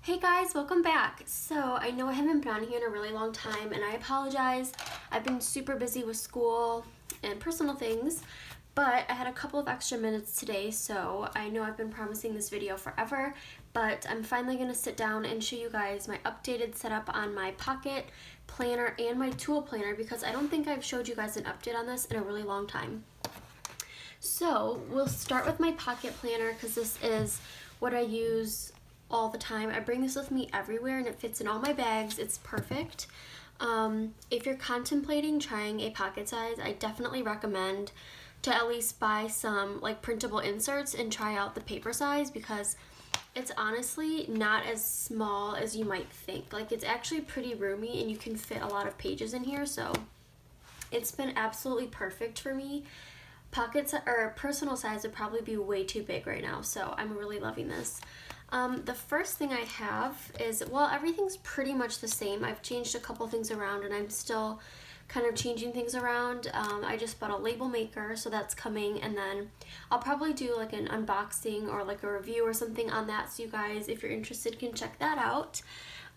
Hey guys, welcome back. So I know I haven't been on here in a really long time and I apologize. I've been super busy with school and personal things, but I had a couple of extra minutes today, so I know I've been promising this video forever, but I'm finally going to sit down and show you guys my updated setup on my pocket planner and my tool planner, because I don't think I've showed you guys an update on this in a really long time. So we'll start with my pocket planner because this is what I use all the time. I bring this with me everywhere and it fits in all my bags. It's perfect. If you're contemplating trying a pocket size, I definitely recommend to at least buy some like printable inserts and try out the paper size, because it's honestly not as small as you might think. Like, it's actually pretty roomy and you can fit a lot of pages in here, so it's been absolutely perfect for me. Pockets or personal size would probably be way too big right now, so I'm really loving this. The first thing I have is, well, everything's pretty much the same. I've changed a couple things around and I'm still kind of changing things around. I just bought a label maker, so that's coming, and then I'll probably do like an unboxing or like a review or something on that, so you guys, if you're interested, can check that out.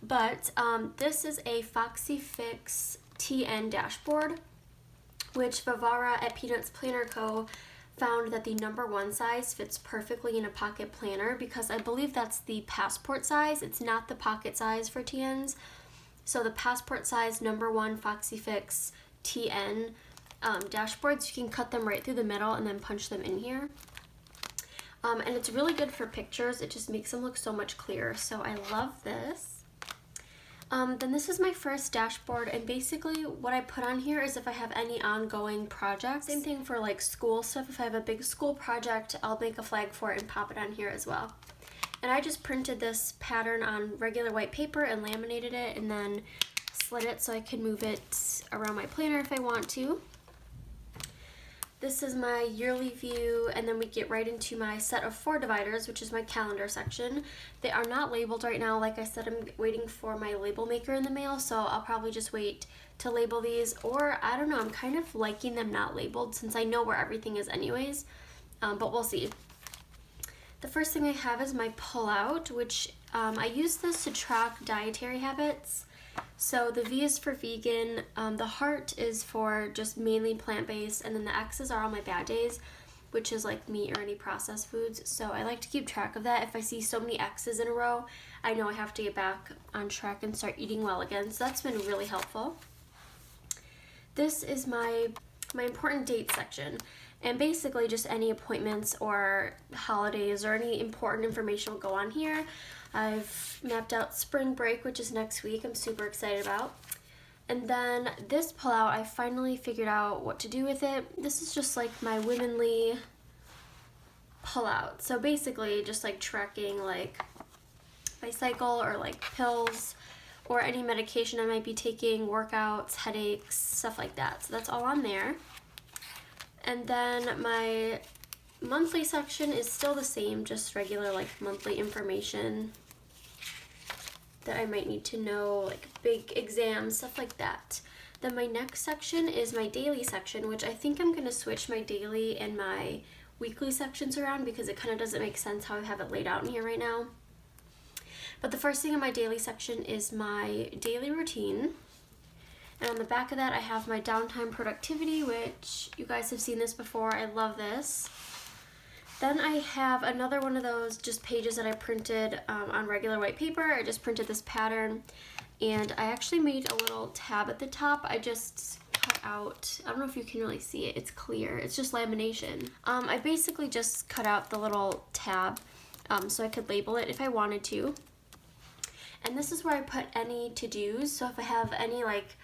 But this is a Filofax TN dashboard, which Vivara at Peanuts Planner Co. found that the #1 size fits perfectly in a pocket planner, because I believe that's the passport size. It's not the pocket size for TNs. So the passport size #1 Filofax TN dashboards, you can cut them right through the middle and then punch them in here. And it's really good for pictures. It just makes them look so much clearer. So I love this. Then this is my first dashboard, and basically what I put on here is if I have any ongoing projects. Same thing for like school stuff. If I have a big school project, I'll make a flag for it and pop it on here as well. And I just printed this pattern on regular white paper and laminated it and then slid it so I can move it around my planner if I want to. This is my yearly view, and then we get right into my set of 4 dividers, which is my calendar section. They are not labeled right now. Like I said, I'm waiting for my label maker in the mail, so I'll probably just wait to label these, or I don't know, I'm kind of liking them not labeled since I know where everything is anyways, but we'll see. The first thing I have is my pullout, which I use this to track dietary habits. So the V is for vegan, the heart is for just mainly plant-based, and then the X's are all my bad days, which is like meat or any processed foods. So I like to keep track of that. If I see so many X's in a row, I know I have to get back on track and start eating well again. So that's been really helpful. This is my important date section, and basically just any appointments or holidays or any important information will go on here. I've mapped out spring break, which is next week. I'm super excited about. And then this pullout, I finally figured out what to do with it. This is just like my womanly pullout. So basically just like tracking like my cycle or like pills or any medication I might be taking, workouts, headaches, stuff like that. So that's all on there. And then my monthly section is still the same, just regular like monthly information that I might need to know, like big exams, stuff like that. Then my next section is my daily section, which I think I'm gonna switch my daily and my weekly sections around because it kind of doesn't make sense how I have it laid out in here right now. But the first thing in my daily section is my daily routine. And on the back of that, I have my downtime productivity, which you guys have seen this before. I love this. Then I have another one of those just pages that I printed on regular white paper. I just printed this pattern, and I actually made a little tab at the top. I just cut out, I don't know if you can really see it, it's clear, it's just lamination. I basically just cut out the little tab so I could label it if I wanted to. And this is where I put any to-dos, so if I have any like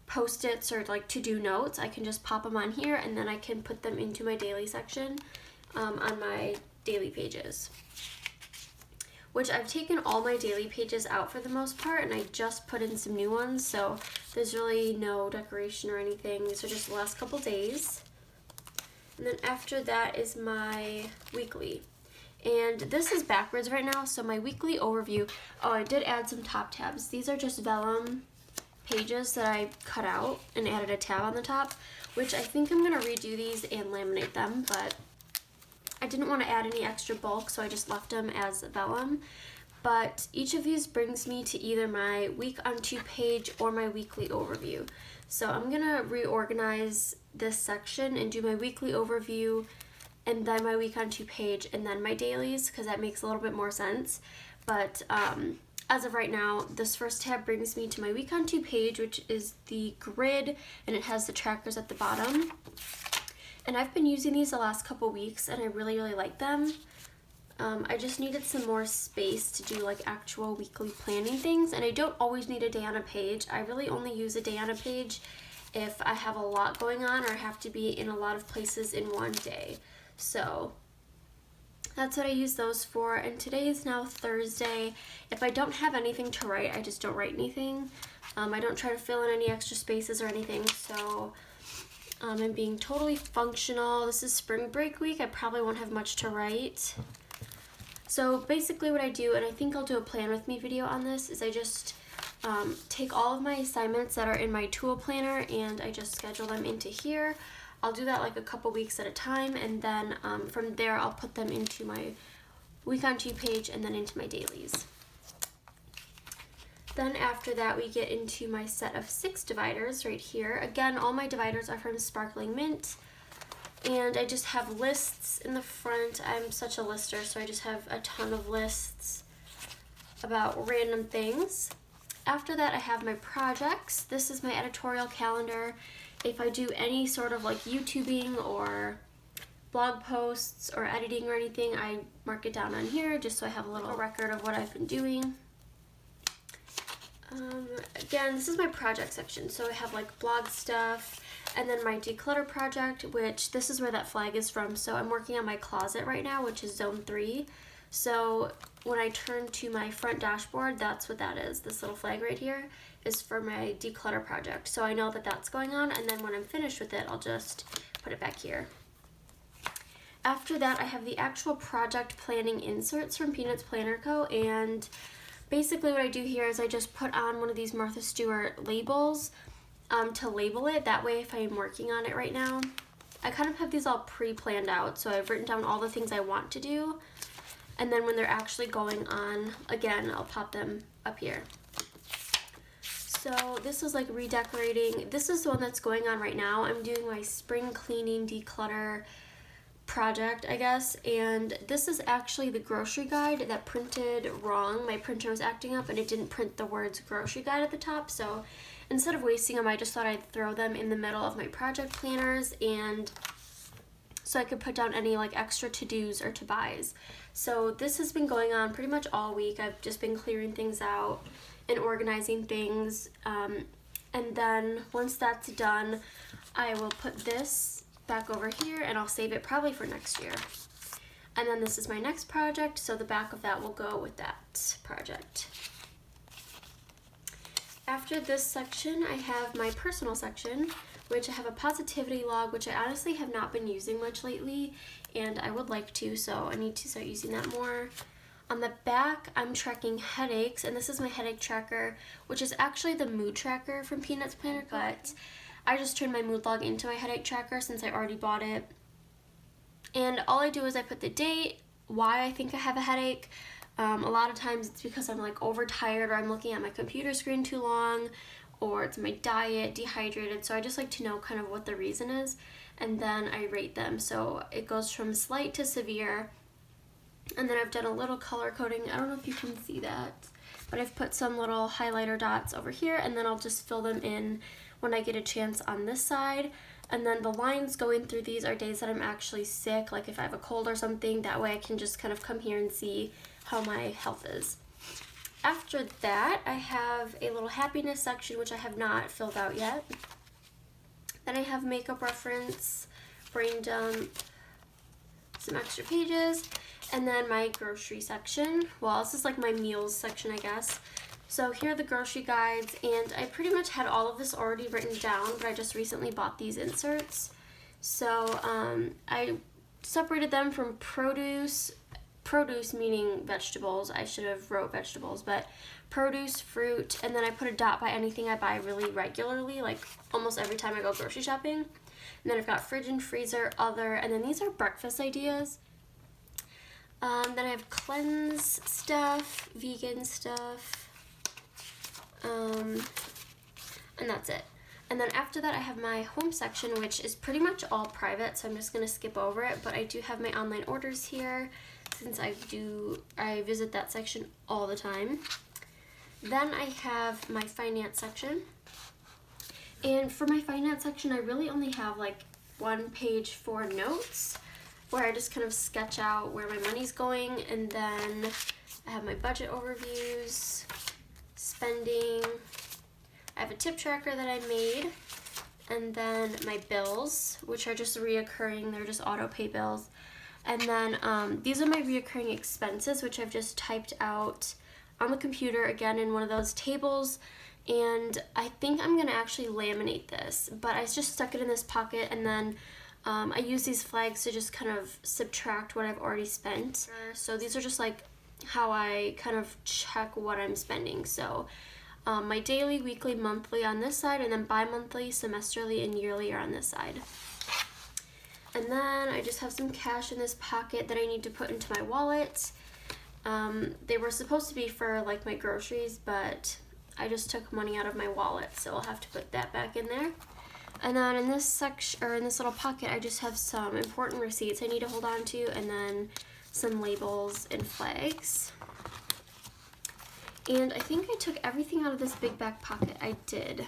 Post-its or like to-do notes, I can just pop them on here, and then I can put them into my daily section on my daily pages, which I've taken all my daily pages out for the most part, and I just put in some new ones, so there's really no decoration or anything. These are just the last couple days. And then after that is my weekly, and this is backwards right now, so my weekly overview, oh, I did add some top tabs. These are just vellum pages that I cut out and added a tab on the top, which I think I'm gonna redo these and laminate them, but I didn't want to add any extra bulk, so I just left them as vellum. but each of these brings me to either my week on 2 page or my weekly overview. So I'm gonna reorganize this section and do my weekly overview and then my week on 2 page and then my dailies, because that makes a little bit more sense. But as of right now, this first tab brings me to my week on 2 page, which is the grid, and it has the trackers at the bottom. And I've been using these the last couple weeks and I really like them. I just needed some more space to do like actual weekly planning things, and I don't always need a day on a page. I really only use a day on a page if I have a lot going on or I have to be in a lot of places in one day. So that's what I use those for, and today is now Thursday. If I don't have anything to write, I just don't write anything. I don't try to fill in any extra spaces or anything, so I'm being totally functional. This is spring break week. I probably won't have much to write. So basically what I do, and I think I'll do a plan with me video on this, is I just take all of my assignments that are in my tool planner and I just schedule them into here. I'll do that like a couple weeks at a time, and then from there I'll put them into my week on 2 page and then into my dailies. Then after that we get into my set of 6 dividers right here. Again, all my dividers are from Sparkling Mint. And I just have lists in the front. I'm such a lister, so I just have a ton of lists about random things. After that, I have my projects. This is my editorial calendar. If I do any sort of like YouTubing or blog posts or editing or anything, I mark it down on here just so I have a little record of what I've been doing. Again, this is my project section. So I have like blog stuff, and then my declutter project, which this is where that flag is from. So I'm working on my closet right now, which is zone 3. So when I turn to my front dashboard, that's what that is. This little flag right here is for my declutter project. So I know that that's going on, and then when I'm finished with it, I'll just put it back here. After that, I have the actual project planning inserts from Peanuts Planner Co. And basically what I do here is I just put on one of these Martha Stewart labels to label it. That way if I'm working on it right now, I kind of have these all pre-planned out. So I've written down all the things I want to do, and then when they're actually going on, again, I'll pop them up here. So this is like redecorating. This is the one that's going on right now. I'm doing my spring cleaning declutter project, I guess, and this is actually the grocery guide that printed wrong. My printer was acting up and it didn't print the words grocery guide at the top, so instead of wasting them, I just thought I'd throw them in the middle of my project planners, and so I could put down any like extra to-dos or to-buys. So this has been going on pretty much all week. I've just been clearing things out and organizing things, and then once that's done, I will put this back over here and I'll save it probably for next year. And then this is my next project, so the back of that will go with that project. After this section, I have my personal section, which I have a positivity log, which I honestly have not been using much lately, and I would like to, so I need to start using that more. On the back, I'm tracking headaches, and this is my headache tracker, which is actually the mood tracker from Peanuts Planner, but I just turned my mood log into my headache tracker since I already bought it. And all I do is I put the date, why I think I have a headache. A lot of times it's because I'm like overtired, or I'm looking at my computer screen too long, or it's my diet, dehydrated. So I just like to know kind of what the reason is, and then I rate them. So it goes from slight to severe, and then I've done a little color coding. I don't know if you can see that, but I've put some little highlighter dots over here, and then I'll just fill them in when I get a chance on this side. And then the lines going through these are days that I'm actually sick, like if I have a cold or something. That way I can just kind of come here and see how my health is. After that, I have a little happiness section, which I have not filled out yet. Then I have makeup reference, brain dump, some extra pages, and then my grocery section. Well, this is like my meals section, I guess. So here are the grocery guides, and I pretty much had all of this already written down, but I just recently bought these inserts. So I separated them from produce meaning vegetables. I should have wrote vegetables, but produce, fruit, and then I put a dot by anything I buy really regularly, like almost every time I go grocery shopping. And then I've got fridge and freezer, other, and then these are breakfast ideas. Then I have cleanse stuff, vegan stuff, and that's it. And then after that I have my home section, which is pretty much all private, so I'm just gonna skip over it, but I do have my online orders here since I visit that section all the time. Then I have my finance section. And for my finance section, I really only have like one page for notes where I just kind of sketch out where my money's going, and then I have my budget overviews, spending, I have a tip tracker that I made, and then my bills, which are just reoccurring, they're just auto pay bills. And then these are my reoccurring expenses, which I've just typed out on the computer, again in one of those tables. And I think I'm gonna actually laminate this, but I just stuck it in this pocket, and then I use these flags to just kind of subtract what I've already spent. So these are just like how I kind of check what I'm spending. So my daily, weekly, monthly on this side, and then bi-monthly, semesterly, and yearly are on this side. And then I just have some cash in this pocket that I need to put into my wallet. They were supposed to be for like my groceries, but I just took money out of my wallet, so I'll have to put that back in there. And then in this section, or in this little pocket, I just have some important receipts I need to hold on to, and then some labels and flags. And I think I took everything out of this big back pocket. I did.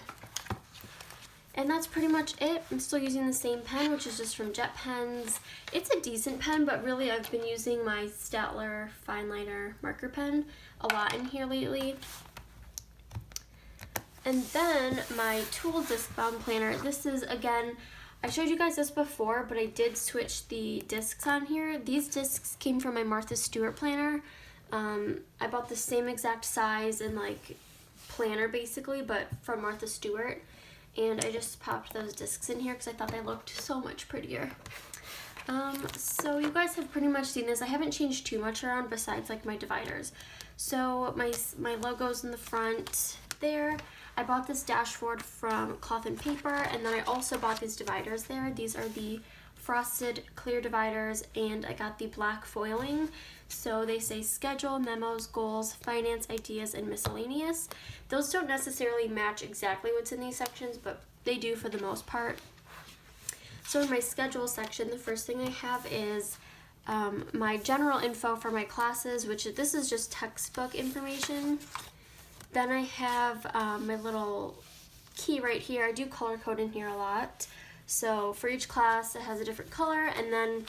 And that's pretty much it. I'm still using the same pen, which is just from Jet Pens. It's a decent pen, but really I've been using my Staedtler fine liner marker pen a lot in here lately. And then my tool Discbound planner. This is, again, I showed you guys this before, but I did switch the discs on here. These discs came from my Martha Stewart planner. I bought the same exact size and like planner basically, but from Martha Stewart. And I just popped those discs in here because I thought they looked so much prettier. So you guys have pretty much seen this. I haven't changed too much around besides like my dividers. So my logo's in the front there. I bought this dashboard from Cloth and Paper, and then I also bought these dividers there. These are the frosted clear dividers, and I got the black foiling. So they say schedule, memos, goals, finance, ideas, and miscellaneous. Those don't necessarily match exactly what's in these sections, but they do for the most part. So in my schedule section, the first thing I have is my general info for my classes, which this is just textbook information. Then I have my little key right here. I do color code in here a lot. So for each class, it has a different color, and then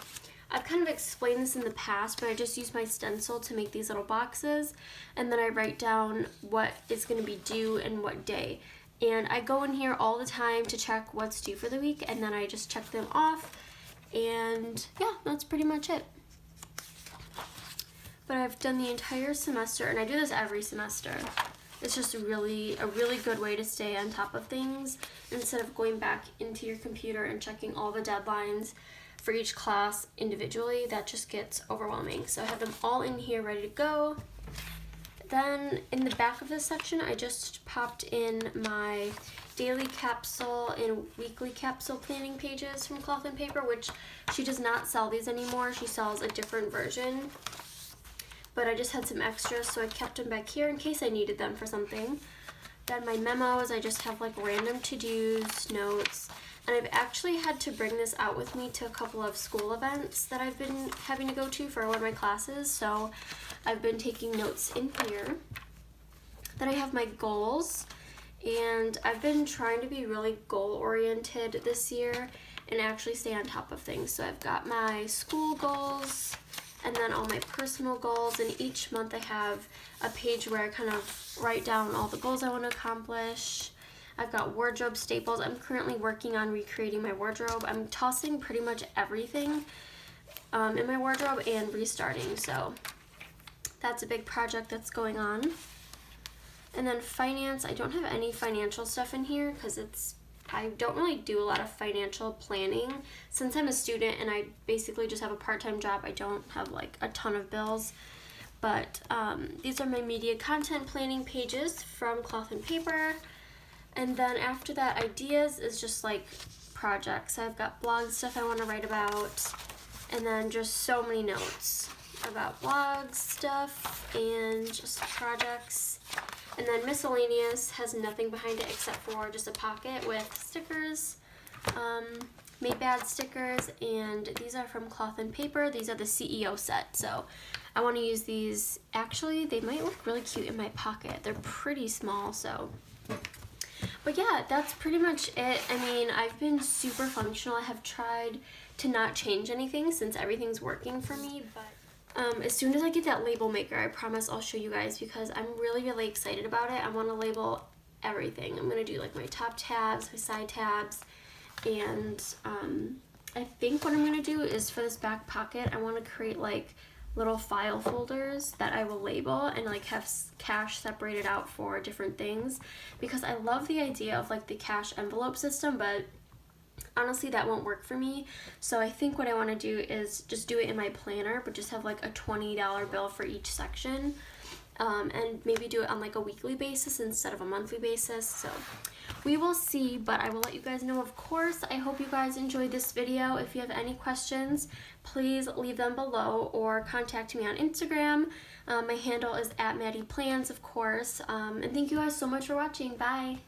I've kind of explained this in the past, but I just use my stencil to make these little boxes, and then I write down what is going to be due and what day. And I go in here all the time to check what's due for the week, and then I just check them off, and yeah, that's pretty much it. But I've done the entire semester, and I do this every semester. It's just a really good way to stay on top of things instead of going back into your computer and checking all the deadlines for each class individually. That just gets overwhelming. So I have them all in here ready to go. Then in the back of this section, I just popped in my daily capsule and weekly capsule planning pages from Cloth and Paper, which she does not sell these anymore. She sells a different version. But I just had some extras, so I kept them back here in case I needed them for something. Then my memos, I just have like random to-dos, notes, and I've actually had to bring this out with me to a couple of school events that I've been having to go to for one of my classes, so I've been taking notes in here. Then I have my goals, and I've been trying to be really goal-oriented this year and actually stay on top of things. So I've got my school goals, and then all my personal goals, and each month I have a page where I kind of write down all the goals I want to accomplish. I've got wardrobe staples. I'm currently working on recreating my wardrobe. I'm tossing pretty much everything in my wardrobe and restarting, so that's a big project that's going on. And then finance, I don't have any financial stuff in here because I don't really do a lot of financial planning. Since I'm a student and I basically just have a part-time job, I don't have like a ton of bills. But these are my media content planning pages from Cloth and Paper. And then after that, ideas is just like projects. I've got blog stuff I want to write about, and then just so many notes. about blog stuff and just projects. And then miscellaneous has nothing behind it except for just a pocket with stickers, Made Bad stickers, and these are from Cloth and Paper. These are the CEO set, so I want to use these. Actually, they might look really cute in my pocket. They're pretty small, so. But yeah, that's pretty much it. I mean, I've been super functional. I have tried to not change anything since everything's working for me, but as soon as I get that label maker, I promise I'll show you guys because I'm really, really excited about it. I want to label everything. I'm going to do like my top tabs, my side tabs, and I think what I'm going to do is for this back pocket, I want to create like little file folders that I will label and like have cash separated out for different things because I love the idea of like the cash envelope system, but honestly that won't work for me. So I think what I want to do is just do it in my planner, but just have like a $20 bill for each section, and maybe do it on like a weekly basis instead of a monthly basis. So we will see, but I will let you guys know, of course. I hope you guys enjoyed this video. If you have any questions, please leave them below or contact me on Instagram. My handle is @MaddiePlans, of course. And thank you guys so much for watching. Bye!